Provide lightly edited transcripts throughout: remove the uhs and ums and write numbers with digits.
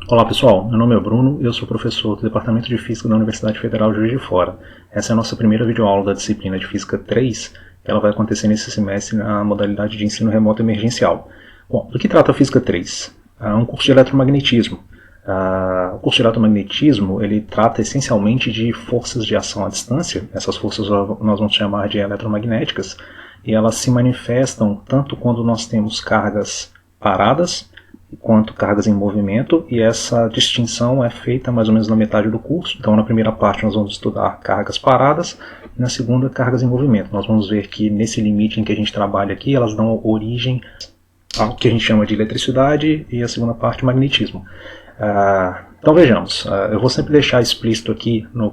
Olá pessoal, meu nome é Bruno e eu sou professor do Departamento de Física da Universidade Federal de Juiz de Fora. Essa é a nossa primeira videoaula da disciplina de Física 3, que ela vai acontecer nesse semestre na modalidade de ensino remoto emergencial. Bom, do que trata a Física 3? É um curso de eletromagnetismo. O curso de eletromagnetismo ele trata essencialmente de forças de ação à distância. Essas forças nós vamos chamar de eletromagnéticas, e elas se manifestam tanto quando nós temos cargas paradas, quanto cargas em movimento, e essa distinção é feita mais ou menos na metade do curso. Então na primeira parte nós vamos estudar cargas paradas, e na segunda cargas em movimento. Nós vamos ver que nesse limite em que a gente trabalha aqui, elas dão origem ao que a gente chama de eletricidade, e a segunda parte magnetismo. Então vejamos, eu vou sempre deixar explícito aqui no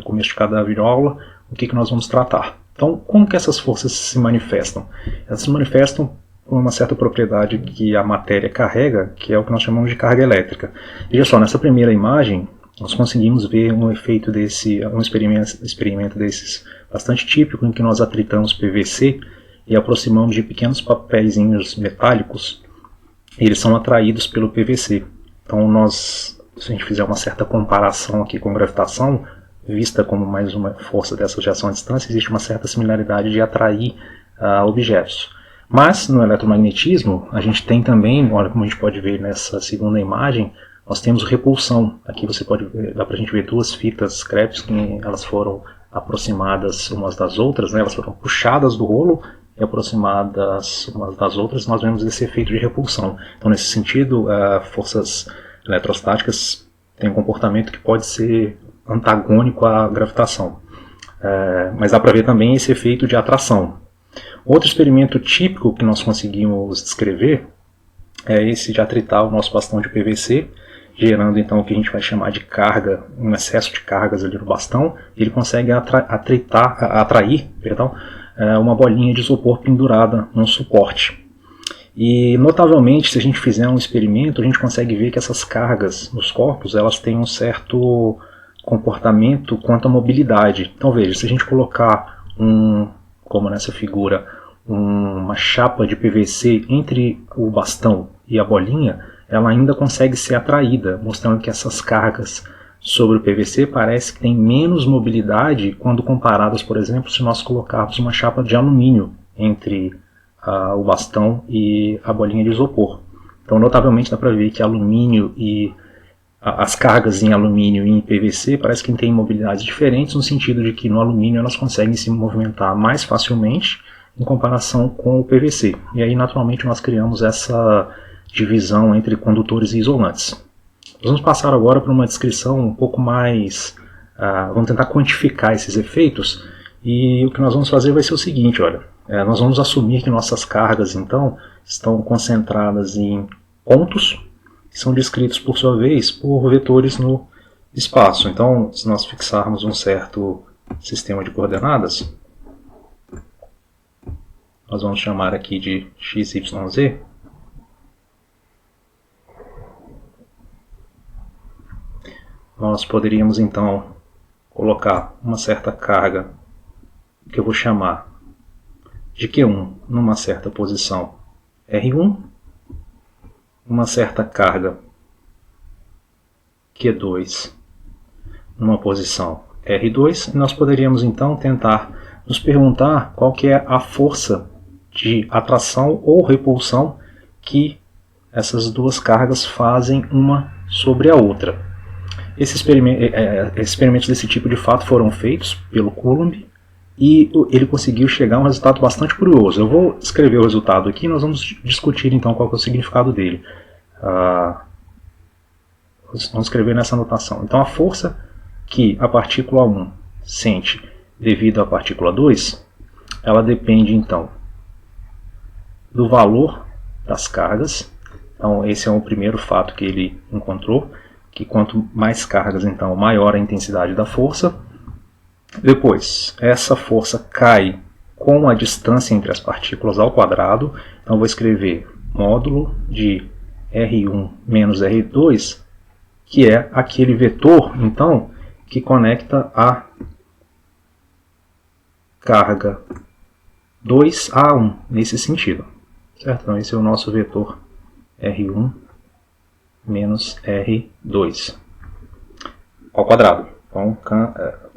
começo de cada videoaula o que nós vamos tratar. Então, como que essas forças se manifestam? Elas se manifestam com uma certa propriedade que a matéria carrega, que é o que nós chamamos de carga elétrica. Veja só, nessa primeira imagem, nós conseguimos ver um efeito desse, um experimento desses bastante típico, em que nós atritamos PVC e aproximamos de pequenos papeizinhos metálicos, e eles são atraídos pelo PVC. Então se a gente fizer uma certa comparação aqui com gravitação, vista como mais uma força dessa de ação à distância, existe uma certa similaridade de atrair objetos. Mas no eletromagnetismo, a gente tem também, olha como a gente pode ver nessa segunda imagem, nós temos repulsão. Aqui você pode ver, dá para a gente ver duas fitas crepes que elas foram aproximadas umas das outras, né? Elas foram puxadas do rolo e aproximadas umas das outras, nós vemos esse efeito de repulsão. Então nesse sentido, forças eletrostáticas têm um comportamento que pode ser antagônico à gravitação. Mas dá para ver também esse efeito de atração. Outro experimento típico que nós conseguimos descrever é esse de atritar o nosso bastão de PVC, gerando então o que a gente vai chamar de carga, um excesso de cargas ali no bastão. Ele consegue atrair uma bolinha de isopor pendurada num suporte. E notavelmente, se a gente fizer um experimento, a gente consegue ver que essas cargas nos corpos elas têm um certo comportamento quanto à mobilidade. Então veja, se a gente colocar como nessa figura, uma chapa de PVC entre o bastão e a bolinha, ela ainda consegue ser atraída, mostrando que essas cargas sobre o PVC parece que têm menos mobilidade quando comparadas, por exemplo, se nós colocarmos uma chapa de alumínio entre o bastão e a bolinha de isopor. Então notavelmente dá para ver que alumínio e as cargas em alumínio e em PVC parece que têm mobilidades diferentes, no sentido de que no alumínio elas conseguem se movimentar mais facilmente em comparação com o PVC. E aí naturalmente nós criamos essa divisão entre condutores e isolantes. Nós vamos passar agora para uma descrição um pouco mais... vamos tentar quantificar esses efeitos, e o que nós vamos fazer vai ser o seguinte, olha, nós vamos assumir que nossas cargas então estão concentradas em pontos, que são descritos por sua vez por vetores no espaço. Então, se nós fixarmos um certo sistema de coordenadas, nós vamos chamar aqui de x, y, z. Nós poderíamos então colocar uma certa carga, que eu vou chamar de Q1 numa certa posição R1, uma certa carga Q2 numa posição R2, e nós poderíamos então tentar nos perguntar qual que é a força de atração ou repulsão que essas duas cargas fazem uma sobre a outra. Experimentos desse tipo de fato foram feitos pelo Coulomb, e ele conseguiu chegar a um resultado bastante curioso. Eu vou escrever o resultado aqui e nós vamos discutir então qual que é o significado dele. Vamos escrever nessa anotação. Então a força que a partícula 1 sente devido à partícula 2, ela depende então do valor das cargas. Então esse é o primeiro fato que ele encontrou, que quanto mais cargas então maior a intensidade da força. Depois, essa força cai com a distância entre as partículas ao quadrado. Então vou escrever módulo de R1 menos R2, que é aquele vetor então que conecta a carga 2 a 1, nesse sentido. Certo? Então esse é o nosso vetor R1 menos R2 ao quadrado. Então,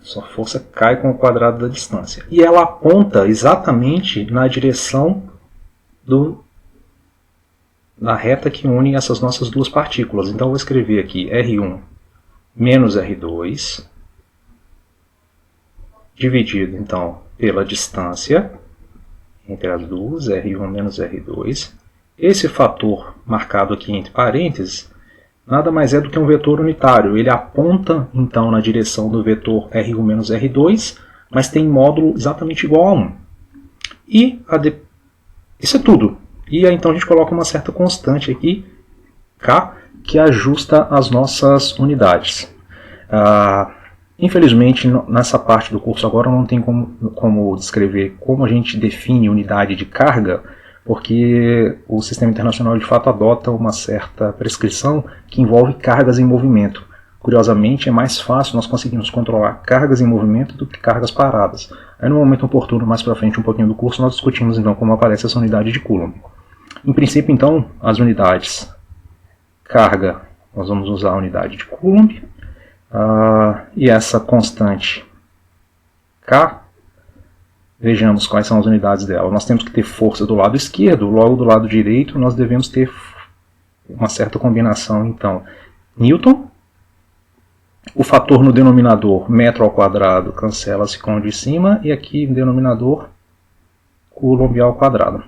sua força cai com o quadrado da distância. E ela aponta exatamente na direção da reta que une essas nossas duas partículas. Então, eu vou escrever aqui R1 menos R2, dividido, então, pela distância entre as duas, R1 menos R2. Esse fator marcado aqui entre parênteses nada mais é do que um vetor unitário. Ele aponta, então, na direção do vetor R1 menos R2, mas tem módulo exatamente igual a 1. E isso é tudo. E aí, então, a gente coloca uma certa constante aqui, K, que ajusta as nossas unidades. Infelizmente, nessa parte do curso agora não tem como descrever como a gente define unidade de carga, porque o Sistema Internacional de fato adota uma certa prescrição que envolve cargas em movimento. Curiosamente, é mais fácil nós conseguirmos controlar cargas em movimento do que cargas paradas. Aí, no momento oportuno, mais para frente, um pouquinho do curso, nós discutimos então como aparece essa unidade de Coulomb. Em princípio, então, as unidades carga, nós vamos usar a unidade de Coulomb, e essa constante K, vejamos quais são as unidades dela. Nós temos que ter força do lado esquerdo, logo do lado direito nós devemos ter uma certa combinação, então, Newton. O fator no denominador, metro ao quadrado, cancela-se com o de cima, e aqui no denominador, Coulomb ao quadrado.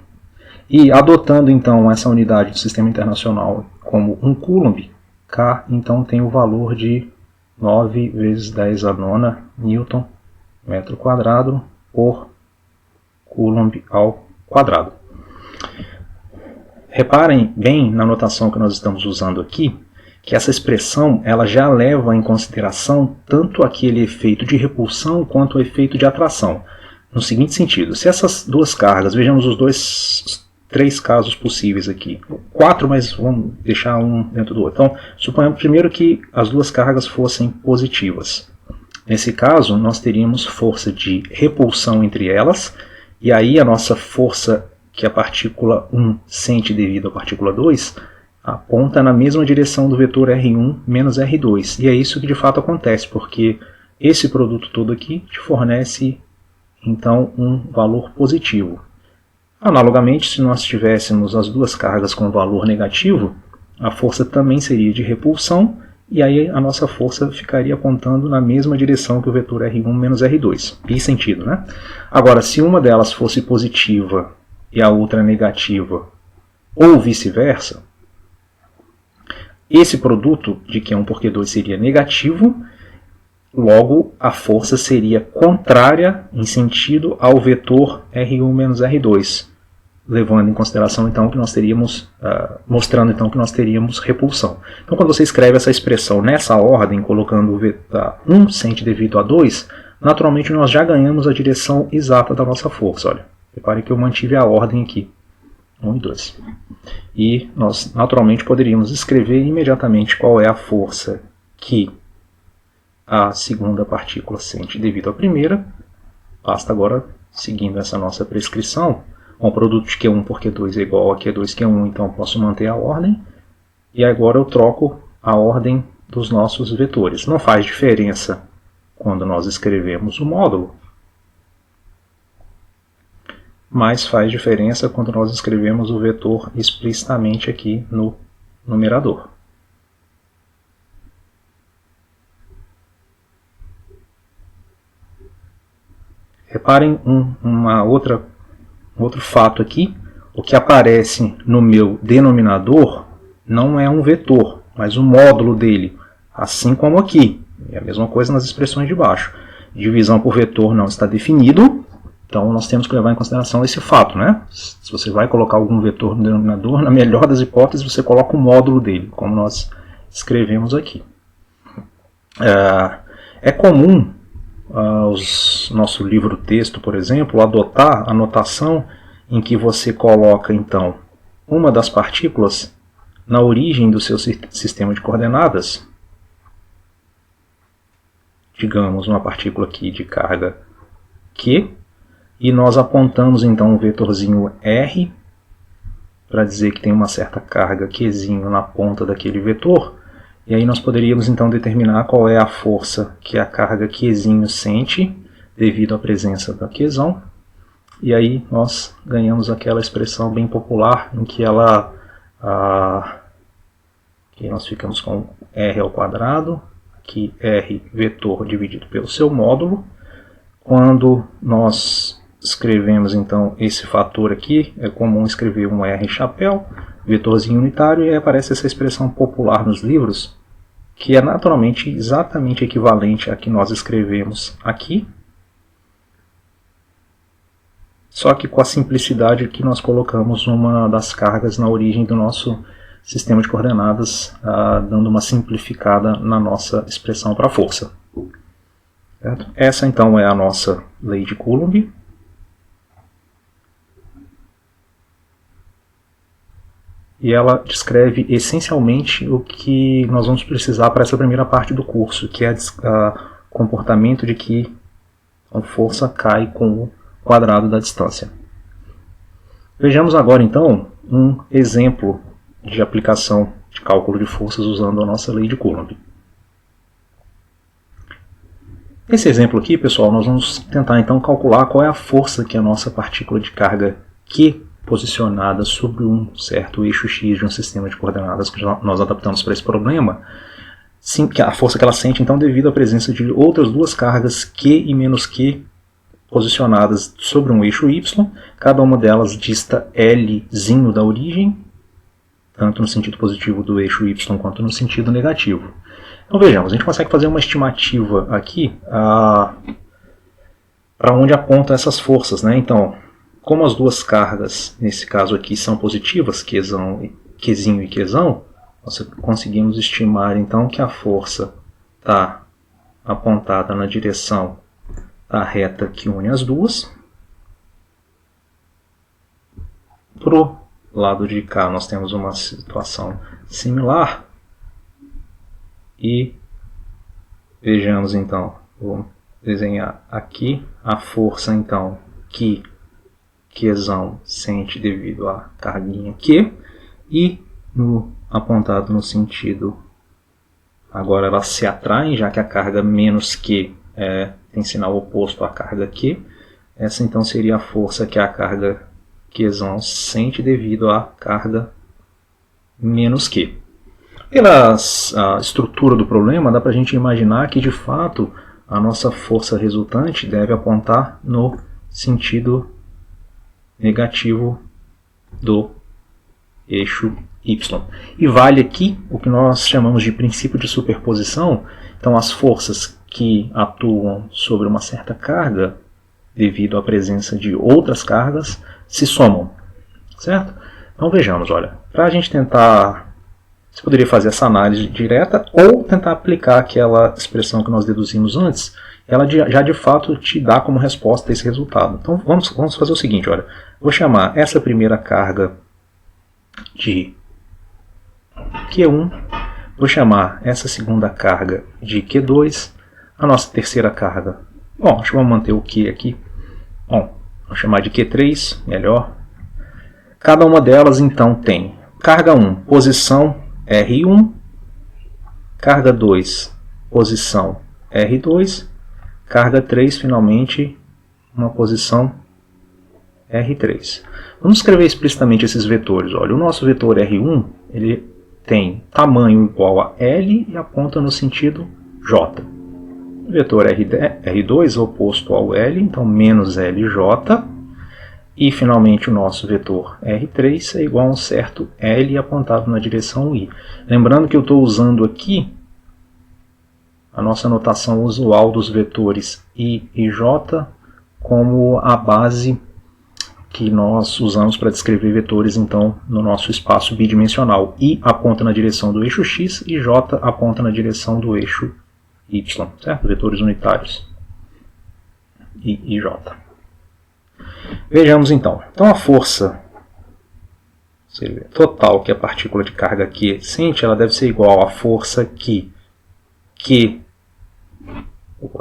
E adotando então essa unidade do Sistema Internacional como 1 Coulomb, K então tem o valor de 9 vezes 10 a nona Newton metro quadrado por Coulomb ao quadrado. Reparem bem na notação que nós estamos usando aqui, que essa expressão ela já leva em consideração tanto aquele efeito de repulsão quanto o efeito de atração. No seguinte sentido, se essas duas cargas, vejamos os três casos possíveis aqui, 4, mas vamos deixar um dentro do outro. Então, suponhamos primeiro que as duas cargas fossem positivas. Nesse caso, nós teríamos força de repulsão entre elas, e aí a nossa força que a partícula 1 sente devido à partícula 2 aponta na mesma direção do vetor R1 menos R2. E é isso que de fato acontece, porque esse produto todo aqui te fornece então um valor positivo. Analogamente, se nós tivéssemos as duas cargas com valor negativo, a força também seria de repulsão, e aí a nossa força ficaria apontando na mesma direção que o vetor R1 menos R2. Pi sentido, né? Agora, se uma delas fosse positiva e a outra negativa, ou vice-versa, esse produto de Q1 por Q2 seria negativo, logo a força seria contrária em sentido ao vetor R1 menos R2, levando em consideração então que nós teríamos, mostrando então que nós teríamos repulsão. Então quando você escreve essa expressão nessa ordem, colocando 1 sente devido a 2, naturalmente nós já ganhamos a direção exata da nossa força. Olha, repare que eu mantive a ordem aqui, 1 e 2. E nós naturalmente poderíamos escrever imediatamente qual é a força que a segunda partícula sente devido à primeira. Basta agora, seguindo essa nossa prescrição, o produto de Q1 por Q2 é igual a Q2 Q1, então eu posso manter a ordem. E agora eu troco a ordem dos nossos vetores. Não faz diferença quando nós escrevemos o módulo, mas faz diferença quando nós escrevemos o vetor explicitamente aqui no numerador. Reparem outro fato aqui, o que aparece no meu denominador não é um vetor, mas o módulo dele, assim como aqui. É a mesma coisa nas expressões de baixo. Divisão por vetor não está definido, então nós temos que levar em consideração esse fato, né? Se você vai colocar algum vetor no denominador, na melhor das hipóteses você coloca o módulo dele, como nós escrevemos aqui. É comum nosso livro-texto, por exemplo, adotar a notação em que você coloca, então, uma das partículas na origem do seu sistema de coordenadas, digamos, uma partícula aqui de carga Q, e nós apontamos, então, um vetorzinho R para dizer que tem uma certa carga Qzinho na ponta daquele vetor, e aí nós poderíamos então determinar qual é a força que a carga Qzinho sente devido à presença da Qzão, e aí nós ganhamos aquela expressão bem popular em que ela aqui nós ficamos com R ao quadrado, aqui R vetor dividido pelo seu módulo. Quando nós escrevemos então esse fator aqui, é comum escrever um R chapéu, vetorzinho unitário, e aí aparece essa expressão popular nos livros, que é naturalmente exatamente equivalente à que nós escrevemos aqui, só que com a simplicidade que nós colocamos uma das cargas na origem do nosso sistema de coordenadas, dando uma simplificada na nossa expressão para a força. Certo? Essa então é a nossa lei de Coulomb. E ela descreve essencialmente o que nós vamos precisar para essa primeira parte do curso, que é o comportamento de que a força cai com o quadrado da distância. Vejamos agora então um exemplo de aplicação de cálculo de forças usando a nossa lei de Coulomb. Nesse exemplo aqui, pessoal, nós vamos tentar então calcular qual é a força que a nossa partícula de carga Q posicionada sobre um certo eixo X de um sistema de coordenadas que nós adaptamos para esse problema, sim, que a força que ela sente então devido à presença de outras duas cargas Q e menos Q posicionadas sobre um eixo Y, cada uma delas dista Lzinho da origem, tanto no sentido positivo do eixo Y quanto no sentido negativo. Então vejamos, a gente consegue fazer uma estimativa aqui para onde apontam essas forças, né? Então, como as duas cargas, nesse caso aqui, são positivas, Qzinho e Qzão, nós conseguimos estimar então que a força está apontada na direção da reta que une as duas. Para o lado de cá nós temos uma situação similar. E vejamos então, vou desenhar aqui a força então que Qzão sente devido à carguinha Q, e apontado no sentido, agora elas se atraem, já que a carga menos Q tem sinal oposto à carga Q. Essa então seria a força que a carga Qzão sente devido à carga menos Q. Pela estrutura do problema, dá para a gente imaginar que de fato a nossa força resultante deve apontar no sentido negativo do eixo Y. E vale aqui o que nós chamamos de princípio de superposição. Então as forças que atuam sobre uma certa carga, devido à presença de outras cargas, se somam. Certo? Então vejamos, olha, para a gente tentar, você poderia fazer essa análise direta ou tentar aplicar aquela expressão que nós deduzimos antes, ela já de fato te dá como resposta esse resultado. Então vamos fazer o seguinte, olha, vou chamar essa primeira carga de Q1, vou chamar essa segunda carga de Q2, a nossa terceira carga, bom, acho que vamos manter o Q aqui, bom, vou chamar de Q3, melhor. Cada uma delas então tem carga 1, posição R1, carga 2, posição R2, carga 3, finalmente, uma posição R3. Vamos escrever explicitamente esses vetores. Olha, o nosso vetor R1 ele tem tamanho igual a L e aponta no sentido J. O vetor R2 é oposto ao L, então menos LJ. E finalmente o nosso vetor R3 é igual a um certo L apontado na direção I. Lembrando que eu estou usando aqui a nossa notação usual dos vetores I e J como a base que nós usamos para descrever vetores então no nosso espaço bidimensional. I aponta na direção do eixo X e J aponta na direção do eixo Y, certo? Vetores unitários. I e J. Vejamos então. Então a força total que a partícula de carga Q sente, ela deve ser igual à força que Q,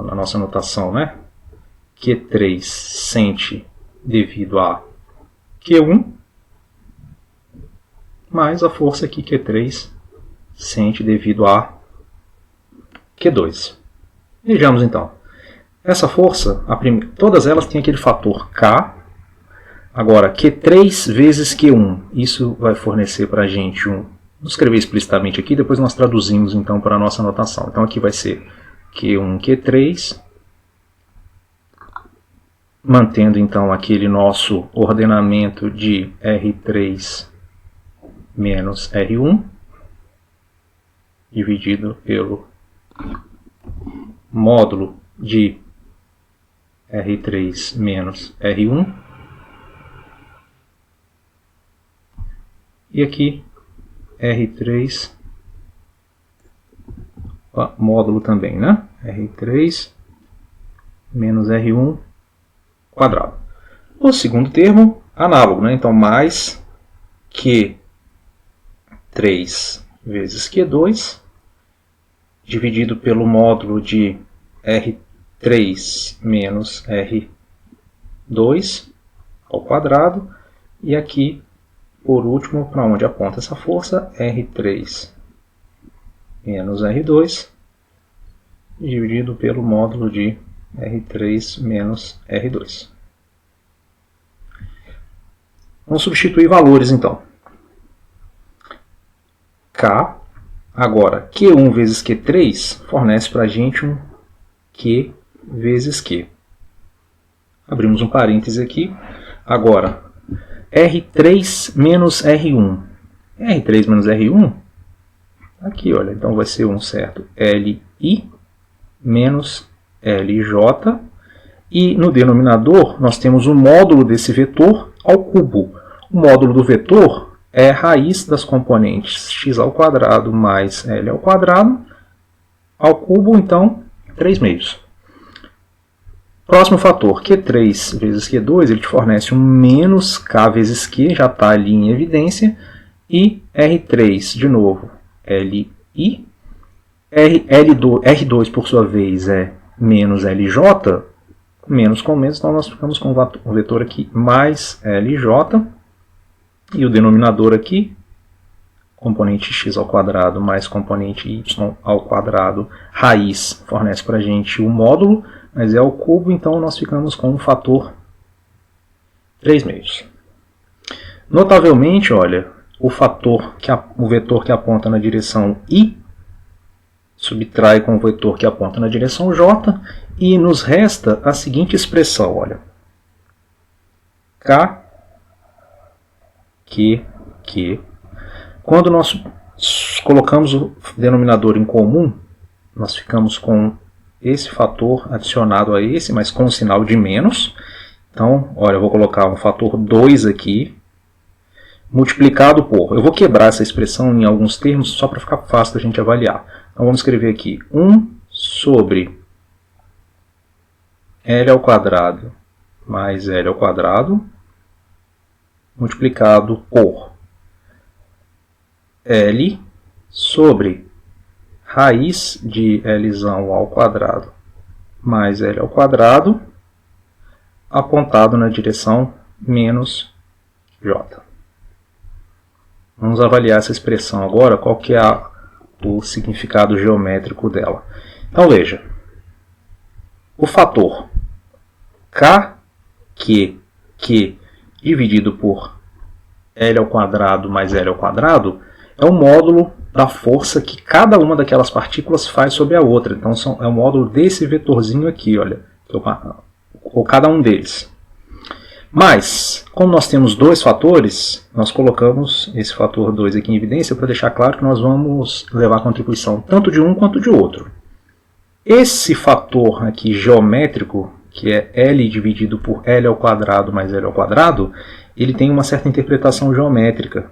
na nossa notação, né? Q3 sente devido a Q1 mais a força que Q3 sente devido a Q2. Vejamos então. Essa força, todas elas têm aquele fator K. Agora, Q3 vezes Q1. Isso vai fornecer para a gente um... Vou escrever explicitamente aqui, depois nós traduzimos então para a nossa anotação. Então aqui vai ser Q1, Q3, mantendo então aquele nosso ordenamento de R3 menos R1, dividido pelo módulo de R3 menos R1. E aqui R3, módulo também, né? R3 menos R1 quadrado. O segundo termo, análogo, né? Então, mais Q3 vezes Q2, dividido pelo módulo de R3 menos R2 ao quadrado. E aqui, por último, para onde aponta essa força, R3 menos R2, dividido pelo módulo de R3 menos R2. Vamos substituir valores, então. K, agora, Q1 vezes Q3 fornece para a gente um Q vezes Q. Abrimos um parêntese aqui. Agora, R3 menos R1. R3 menos R1, aqui, olha, então vai ser um certo LI menos LJ. E no denominador nós temos o módulo desse vetor ao cubo. O módulo do vetor é a raiz das componentes x ao quadrado mais L ao quadrado ao cubo, então 3/2. Próximo fator, Q3 vezes Q2, ele te fornece um menos K vezes Q, já está ali em evidência, e R3, de novo, LI, R2, por sua vez, é menos LJ, menos com menos, então nós ficamos com o vetor aqui mais LJ, e o denominador aqui, componente x ao quadrado mais componente y ao quadrado, raiz, fornece para a gente o módulo, mas é ao cubo, então nós ficamos com um fator 3/2. Notavelmente, olha, o vetor que aponta na direção I subtrai com o vetor que aponta na direção J e nos resta a seguinte expressão, olha. K, Q. Quando nós colocamos o denominador em comum, nós ficamos com esse fator adicionado a esse, mas com o sinal de menos. Então, olha, eu vou colocar um fator 2 aqui, multiplicado por... Eu vou quebrar essa expressão em alguns termos, só para ficar fácil da gente avaliar. Então, vamos escrever aqui 1 sobre L ao quadrado mais L ao quadrado, multiplicado por L sobre raiz de L ao quadrado mais L ao quadrado, apontado na direção menos J. Vamos avaliar essa expressão agora, qual que é o significado geométrico dela. Então veja, o fator K, Q dividido por L ao quadrado mais L ao quadrado é o módulo da força que cada uma daquelas partículas faz sobre a outra. Então é o módulo desse vetorzinho aqui, olha, ou cada um deles. Mas, como nós temos dois fatores, nós colocamos esse fator 2 aqui em evidência para deixar claro que nós vamos levar a contribuição tanto de um quanto de outro. Esse fator aqui geométrico, que é L dividido por L ao quadrado mais L ao quadrado, ele tem uma certa interpretação geométrica.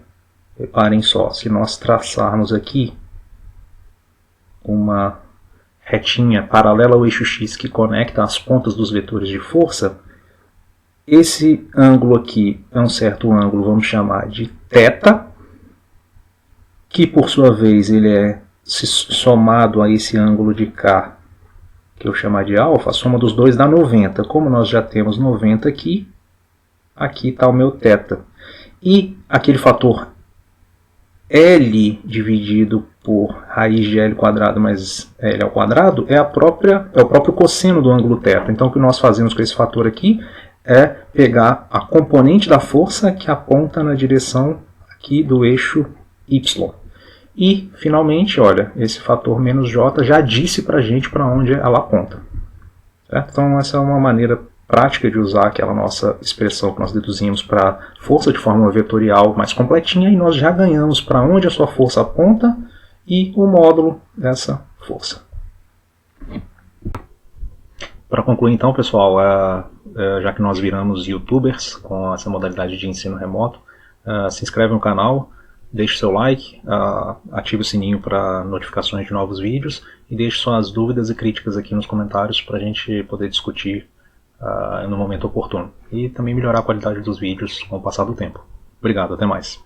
Reparem só, se nós traçarmos aqui uma retinha paralela ao eixo x que conecta as pontas dos vetores de força, esse ângulo aqui é um certo ângulo, vamos chamar de θ, que por sua vez ele é somado a esse ângulo de K, que eu chamar de alfa, a soma dos dois dá 90. Como nós já temos 90 aqui está o meu θ. E aquele fator L dividido por raiz de L quadrado mais L ao quadrado é o próprio cosseno do ângulo θ. Então o que nós fazemos com esse fator aqui é pegar a componente da força que aponta na direção aqui do eixo Y. E, finalmente, olha, esse fator menos J já disse para a gente para onde ela aponta. Certo? Então essa é uma maneira prática de usar aquela nossa expressão que nós deduzimos para força de forma vetorial mais completinha, e nós já ganhamos para onde a sua força aponta e o módulo dessa força. Para concluir então, pessoal, já que nós viramos youtubers com essa modalidade de ensino remoto, se inscreve no canal, deixe seu like, ative o sininho para notificações de novos vídeos e deixe suas dúvidas e críticas aqui nos comentários para a gente poder discutir no momento oportuno. E também melhorar a qualidade dos vídeos com o passar do tempo. Obrigado, até mais.